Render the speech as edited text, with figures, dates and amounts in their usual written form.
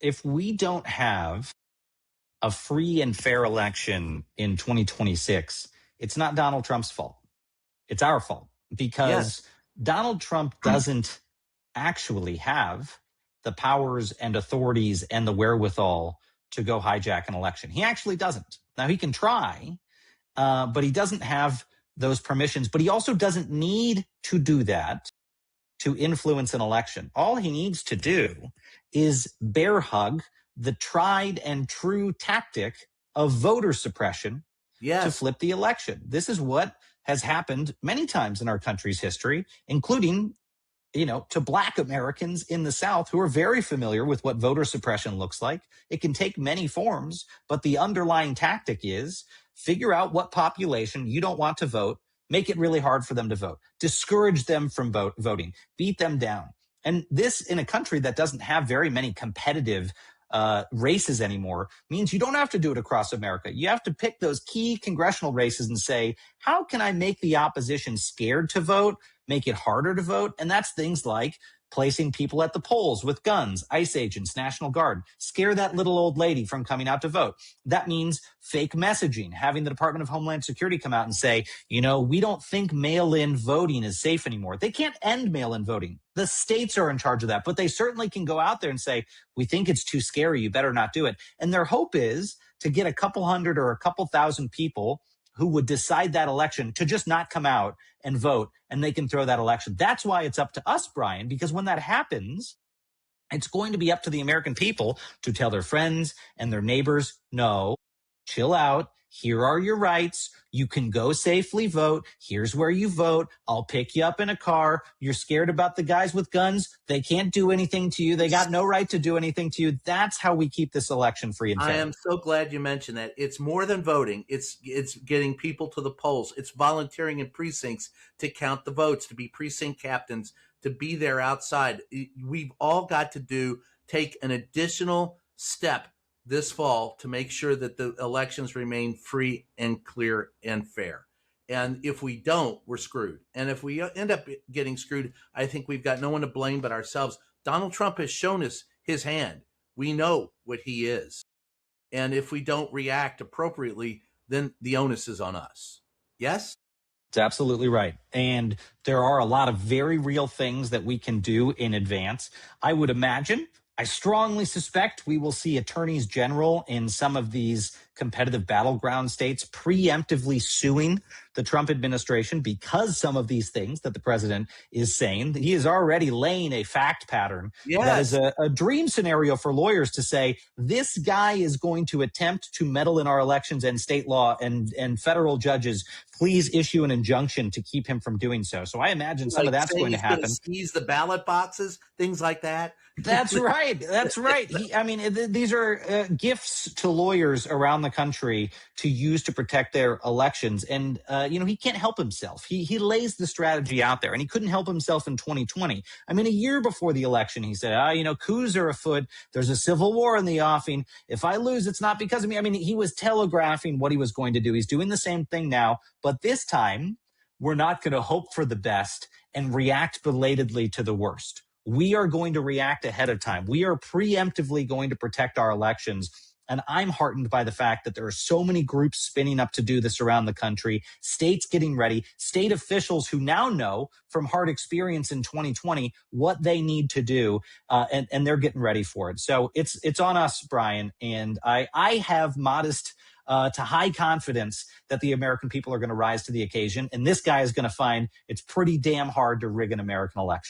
if we don't have a free and fair election in 2026, it's not Donald Trump's fault. It's our fault because Donald Trump doesn't actually have the powers and authorities and the wherewithal to go hijack an election. He actually doesn't. Now, he can try, but he doesn't have those permissions. But he also doesn't need to do that to influence an election. All he needs to do is bear hug the tried and true tactic of voter suppression to flip the election. This is what has happened many times in our country's history, including, to Black Americans in the South who are very familiar with what voter suppression looks like. It can take many forms, but the underlying tactic is figure out what population you don't want to vote, make it really hard for them to vote, discourage them from voting, beat them down. And this, in a country that doesn't have very many competitive races anymore, means you don't have to do it across America. You have to pick those key congressional races and say, how can I make the opposition scared to vote, make it harder to vote? And that's things like placing people at the polls with guns, ICE agents, National Guard, scare that little old lady from coming out to vote. That means fake messaging, having the Department of Homeland Security come out and say, we don't think mail-in voting is safe anymore. They can't end mail-in voting. The states are in charge of that, but they certainly can go out there and say, we think it's too scary. You better not do it. And their hope is to get a couple hundred or a couple thousand people who would decide that election to just not come out and vote, and they can throw that election. That's why it's up to us, Brian, because when that happens, it's going to be up to the American people to tell their friends and their neighbors, no, chill out. Here are your rights. You can go safely vote. Here's where you vote. I'll pick you up in a car. You're scared about the guys with guns. They can't do anything to you. They got no right to do anything to you. That's how we keep this election free and fair. I am so glad you mentioned that. It's more than voting. It's getting people to the polls. It's volunteering in precincts to count the votes, to be precinct captains, to be there outside. We've all got to take an additional step this fall to make sure that the elections remain free and clear and fair. And if we don't, we're screwed. And if we end up getting screwed, I think we've got no one to blame but ourselves. Donald Trump has shown us his hand. We know what he is. And if we don't react appropriately, then the onus is on us. Yes? It's absolutely right. And there are a lot of very real things that we can do in advance. I would imagine, I strongly suspect we will see attorneys general in some of these competitive battleground states preemptively suing the Trump administration because some of these things that the president is saying, he is already laying a fact pattern that is a dream scenario for lawyers to say, this guy is going to attempt to meddle in our elections and state law, and federal judges, please issue an injunction to keep him from doing so. So I imagine some of that's going to happen. Seize the ballot boxes, things like that. That's right. That's right. These are gifts to lawyers around the country to use to protect their elections. And, he can't help himself. He lays the strategy out there, and he couldn't help himself in 2020. A year before the election, he said, coups are afoot. There's a civil war in the offing. If I lose, it's not because of me. He was telegraphing what he was going to do. He's doing the same thing now. But this time, we're not going to hope for the best and react belatedly to the worst. We are going to react ahead of time. We are preemptively going to protect our elections. And I'm heartened by the fact that there are so many groups spinning up to do this around the country, states getting ready, state officials who now know from hard experience in 2020 what they need to do, and they're getting ready for it. So it's on us, Brian. And I have modest to high confidence that the American people are going to rise to the occasion. And this guy is going to find it's pretty damn hard to rig an American election.